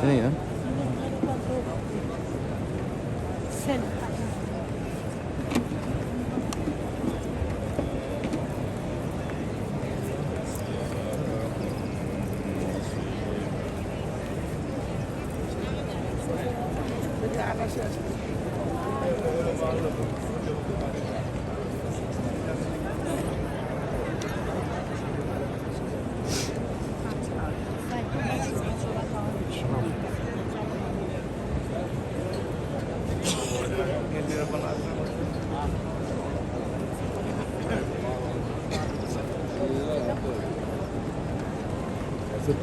Seni ya. Sen.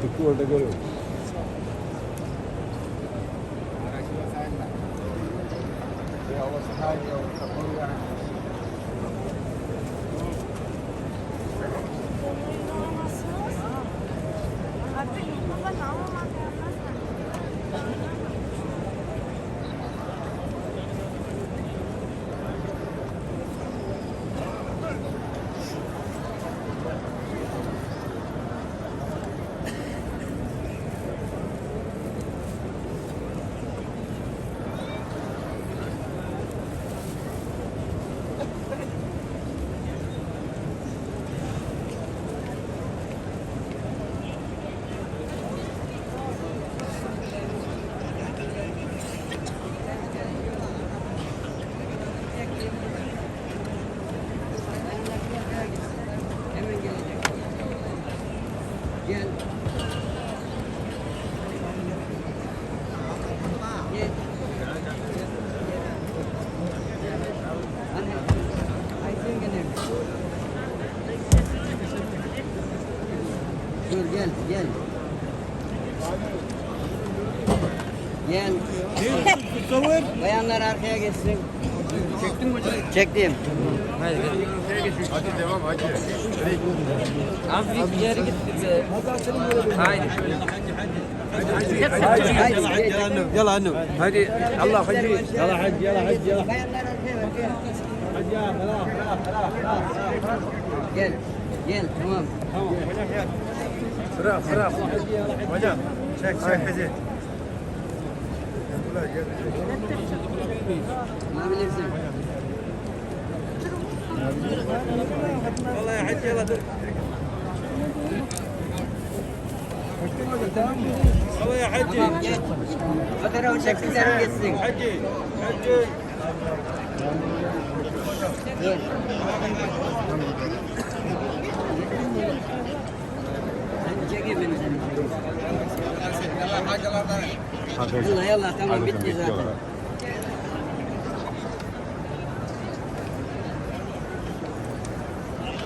Tuku orada görüyor. Gel. Bayanlar arkaya geçsin. Çektin mi hocam? Çektim. Haydi gel. Hadi devam hadi. Az bir yere gitti be. Haydi şöyle. Yalla annem. Hadi Allah hacı. Yala hacı yala hacı yala. Bayanlar arkaya. Hacı ya falan. Gel tamam. Sıra. Hocam çek bizi. Ne bilirsin? Vallahi hacı yala dur. Vallahi hacı. Tamam gel. O tarafa çektiklerim geçsin. Hacı. Gel. Sen çekeyim beni sen. Yallah tamam bitti zaten.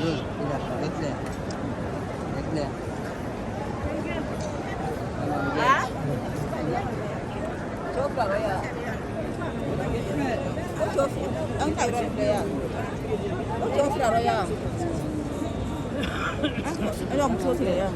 Dur bir dakika bekle. Tamam gel. Çok var o ya. O çok. Ang kailan kaya? O çok var o ya. Ano ang çok ya?